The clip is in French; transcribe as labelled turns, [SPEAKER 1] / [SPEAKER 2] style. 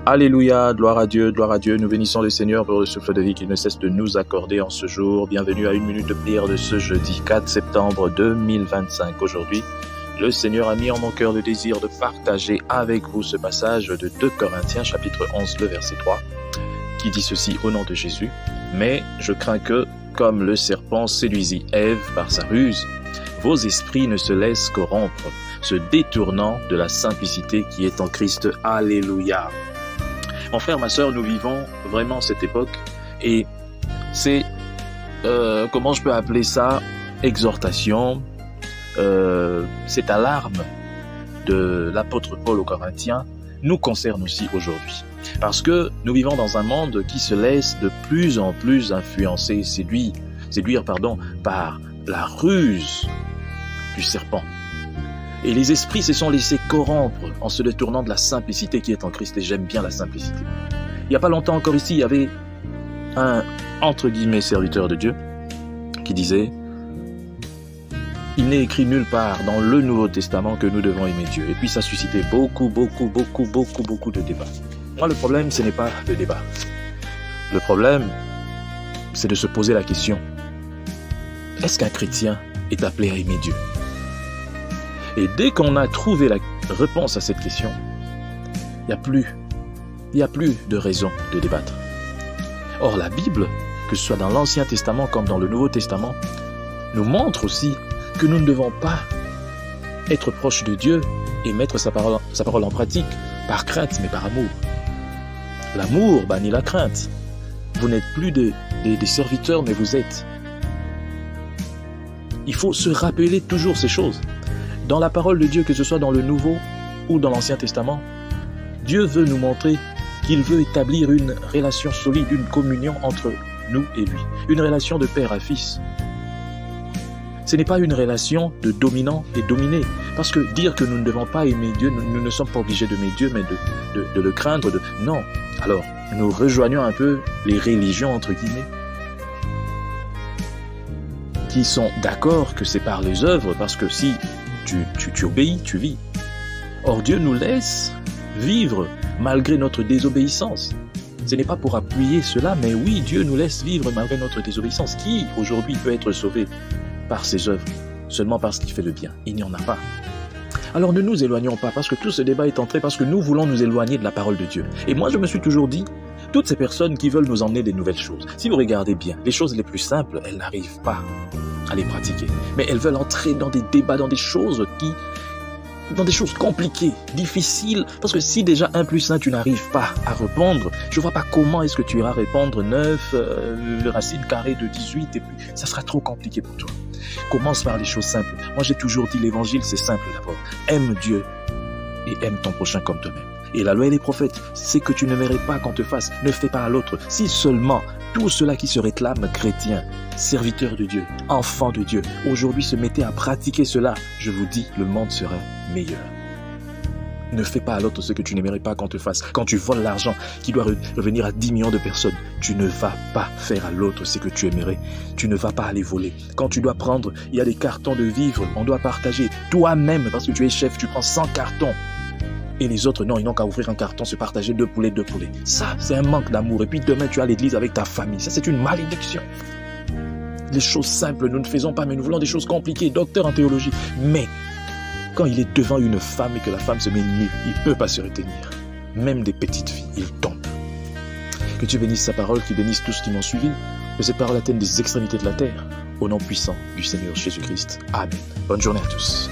[SPEAKER 1] Alléluia, gloire à Dieu, nous bénissons le Seigneur pour le souffle de vie qu'il ne cesse de nous accorder en ce jour. Bienvenue à une minute de prière de ce jeudi 4 septembre 2025. Aujourd'hui, le Seigneur a mis en mon cœur le désir de partager avec vous ce passage de 2 Corinthiens chapitre 11, le verset 3, qui dit ceci au nom de Jésus. Mais je crains que, comme le serpent séduisit Ève par sa ruse, vos esprits ne se laissent corrompre, se détournant de la simplicité qui est en Christ. Alléluia. Mon frère, ma sœur, nous vivons vraiment cette époque et c'est, comment je peux appeler ça, exhortation, cette alarme de l'apôtre Paul aux Corinthiens nous concerne aussi aujourd'hui. Parce que nous vivons dans un monde qui se laisse de plus en plus influencer, séduire par la ruse du serpent. Et les esprits se sont laissés corrompre en se détournant de la simplicité qui est en Christ. Et j'aime bien la simplicité. Il n'y a pas longtemps encore ici, il y avait un, entre guillemets, serviteur de Dieu qui disait « Il n'est écrit nulle part dans le Nouveau Testament que nous devons aimer Dieu. » Et puis ça suscitait beaucoup de débats. Moi, le problème, ce n'est pas le débat. Le problème, c'est de se poser la question « Est-ce qu'un chrétien est appelé à aimer Dieu ?» Et dès qu'on a trouvé la réponse à cette question, il n'y a plus de raison de débattre. Or, la Bible, que ce soit dans l'Ancien Testament comme dans le Nouveau Testament, nous montre aussi que nous ne devons pas être proches de Dieu et mettre sa parole en pratique par crainte, mais par amour. L'amour bannit la crainte. Vous n'êtes plus des serviteurs, mais vous êtes. Il faut se rappeler toujours ces choses. Dans la parole de Dieu, que ce soit dans le Nouveau ou dans l'Ancien Testament, Dieu veut nous montrer qu'il veut établir une relation solide, une communion entre nous et lui. Une relation de père à fils. Ce n'est pas une relation de dominant et dominé. Parce que dire que nous ne devons pas aimer Dieu, nous ne sommes pas obligés d'aimer Dieu, mais de le craindre. Non. Alors, nous rejoignons un peu les religions, entre guillemets, qui sont d'accord que c'est par les œuvres, parce que si tu obéis, tu vis. Or, Dieu nous laisse vivre malgré notre désobéissance. Ce n'est pas pour appuyer cela, mais oui, Dieu nous laisse vivre malgré notre désobéissance. Qui, aujourd'hui, peut être sauvé par ses œuvres, seulement parce qu'il fait le bien? Il n'y en a pas. Alors, ne nous éloignons pas, parce que tout ce débat est entré, parce que nous voulons nous éloigner de la parole de Dieu. Et moi, je me suis toujours dit, toutes ces personnes qui veulent nous emmener des nouvelles choses, si vous regardez bien, les choses les plus simples, elles n'arrivent pas à les pratiquer. Mais elles veulent entrer dans des débats, dans des choses compliquées, difficiles. Parce que si déjà 1 plus 1, tu n'arrives pas à répondre, je ne vois pas comment est-ce que tu iras répondre 9, le racine carrée de 18, et puis ça sera trop compliqué pour toi. Commence par les choses simples. Moi, j'ai toujours dit, l'évangile, c'est simple d'abord. Aime Dieu et aime ton prochain comme toi-même. Et la loi et les prophètes, c'est que tu ne mérites pas qu'on te fasse, ne fais pas à l'autre. Si seulement tous ceux-là qui se réclament chrétiens, serviteurs de Dieu, enfants de Dieu, aujourd'hui se mettaient à pratiquer cela, je vous dis, le monde serait meilleur. Ne fais pas à l'autre ce que tu ne mérites pas qu'on te fasse. Quand tu voles l'argent qui doit revenir à 10 millions de personnes, tu ne vas pas faire à l'autre ce que tu aimerais. Tu ne vas pas aller voler. Quand tu dois prendre, il y a des cartons de vivres, on doit partager. Toi-même, parce que tu es chef, tu prends 100 cartons. Et les autres, non, ils n'ont qu'à ouvrir un carton, se partager 2 poulets. Ça, c'est un manque d'amour. Et puis demain, tu es à l'église avec ta famille. Ça, c'est une malédiction. Les choses simples, nous ne faisons pas, mais nous voulons des choses compliquées. Docteur en théologie. Mais quand il est devant une femme et que la femme se met nue, il ne peut pas se retenir. Même des petites filles, il tombe. Que Dieu bénisse sa parole, qu'il bénisse tous qui m'ont suivi. Que cette parole atteigne des extrémités de la terre. Au nom puissant du Seigneur Jésus-Christ. Amen. Bonne journée à tous.